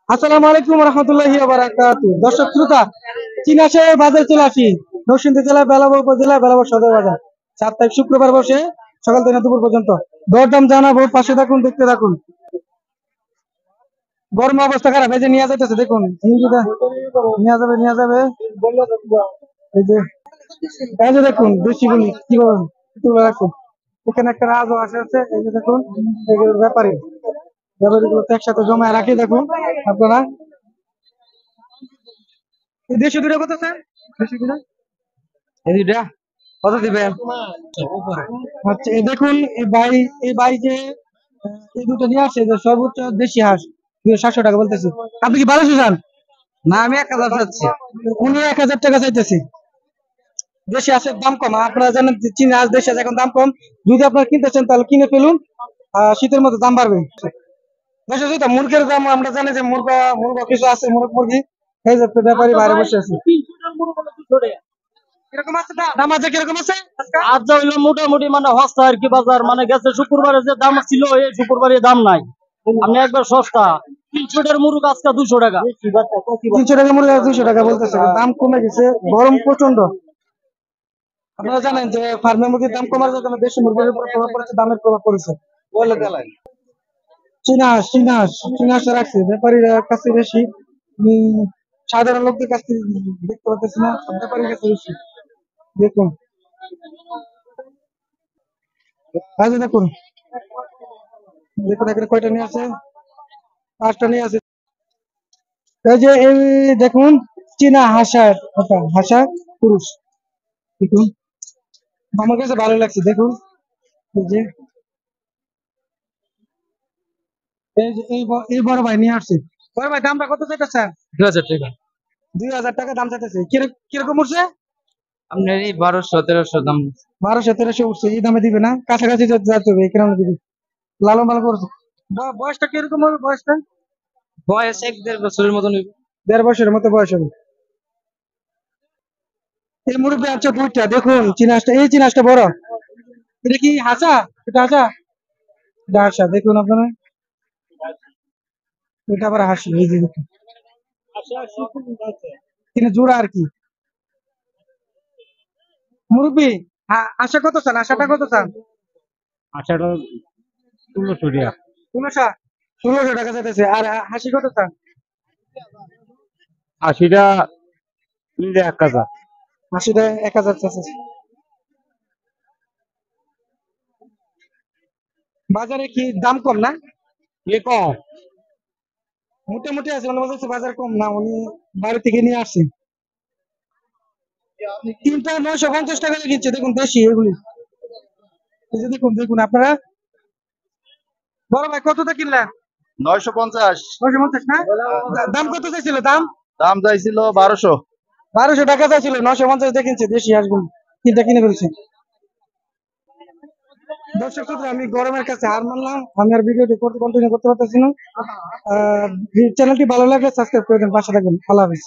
আসসালামু আলাইকুম রহমতুল্লাহি ওয়া বারাকাতুহু। দর্শক শ্রোতা, চীনা হাঁসের বাজার চলে আসি নরসিংদী জেলা বেলাবর উপজেলা বেলাবর সদর বাজার। সাপ্তাহিক শুক্রবার বসে সকাল থেকে দুপুর পর্যন্ত। দরদাম জানাবো, পাশে থাকুন, দেখতে থাকুন। গরম অবস্থা খারাপ, এই যে নিয়ে যাইতেছে দেখুন, হিন্দুটা নিয়ে যাবে এই যে, এই যে দেখুন দেশি গুলি কিভাবে তুলে রাখছে। এখানে একটা রাজও আছে, এই যে দেখুন, এগুলো ব্যাপারীগুলো তো একসাথে জমায় রাখি দেখুন আপনারা। এই দেশি দুটো কত স্যার? দেশি দুটো এই দুটা কত দিবেন? আচ্ছা, এই দেখুন, এই ভাই যে এই দুটো নিয়ে আসছে, যে সর্বোচ্চ দেশি হাঁস 700 টাকা বলতেছি। আপনি কি 1200 চান? না, আমি 1000 চাচ্ছি। উনি 1000 টাকা চাইতেছি। দেশি হাঁসের দাম কম, আপনারা জানেন যে চীনা হাঁস দেশি হাঁস এখন দাম কম। যদি আপনারা কিনতে চান তাহলে কিনে ফেলুন, শীতের মধ্যে দাম বাড়বে। দেশে যেটা মুরগের দাম, আমরা জানি যে মুরগা কিছু আছে, মুরগি এই যে ব্যাপারী বাইরে বসে আছে। কিরকম আছে দাম আছে, কিরকম আছে আজ যা হইলো মোটামুটি মানে সস্তা আর কি। বাজার মানে গেছে শুক্রবারে যে দাম ছিল এই শুক্রবারে দাম নাই। আপনি একবার সস্তা 300 মুরগ আজকে 200 টাকা। 300 টাকা মুরগি 200 টাকা বলতেছে, দাম কমে গেছে, গরম প্রচন্ড। আপনারা জানেন যে ফার্মের মুরগির দাম কমার জন্য দেশি মুরগির উপর প্রভাব পড়েছে, দামের প্রভাব পড়েছে। চীনা হাঁস রাখছে ব্যাপারীর কাছে বেশি। উম, সাধারণ লোকদের কাছ থেকে দেখতে পাচ্ছি না, ব্যাপারীর কাছে বেশি। দেখুন, আচ্ছা দেখুন, দেখুন এখানে কয়টা নিয়ে আছে, 5টা নিয়ে আছে। এই যে এই দেখুন, চীনা হাসা পুরুষ দেখুন, আমার কাছে ভালো লাগছে দেখুন। এই যে এই বড় ভাই নিয়ে আসছে। বড় ভাই দামটা কত চাইতেছেন? 2000 টাকা। 2000 টাকা দাম চাইতেছে। কিরকম উঠছে? আপনার এই 1200 1300 দাম। 1200 1300 উঠছে, এই দামে দিবে না? কাছাকাছি যাতে হবে, এই কারণে দিবে। লালন পালন করছে। বয়সটা কিরকম হবে? বয়সটা বয়স 1-1.5 বছরের মতন হইবে। 1.5 বছরের মতো বয়স হবে। এই মুরব্বী আছে দুইটা দেখুন, চিনাসটা, এই চিনাসটা বড়। এটা কি হাসা? এটা হাসা? এটা হাসা দেখুন আপনারা, এটা আবার হাসি। এই যে দেখুন, কিন্তু জোড়া আর কি। মুরব্বী, আশা কত চান? আশাটা কত চান? আচ্ছা, 1600 টাকা। 1600 টাকা চাইতেছে। আর হাসি কত চান? 80টা নিলে 1000। হাসিটা 1000 চাইতেছে। বাজারে কি দাম কম না? এ কম। মোটামুটি আছে, মনে হচ্ছে বাজার কম না, উনি বাড়ি থেকে নিয়ে আসছে। 3টা 950 টাকা দিয়ে কিনছে দেখুন, দেশি এগুলি। এই যে দেখুন, দেখুন আপনারা। বড় ভাই কতটা কিনলেন? 950। 950 না? দাম কত চাইছিল? দাম দাম চাইছিল 1200। 1200 টাকা চাইছিল, 950 দিয়ে কিনছে দেশি হাঁসগুলো। 3টা কিনে ফেলছে। দর্শক শ্রোতা, আমি গরমের কাছে হার মানলাম, আমি আর ভিডিওটি কন্টিনিউ করতে পারতেছি না। চ্যানেলটি ভালো লাগলে সাবস্ক্রাইব করে দেন, পাশে থাকবেন। আল্লাহ হাফেজ।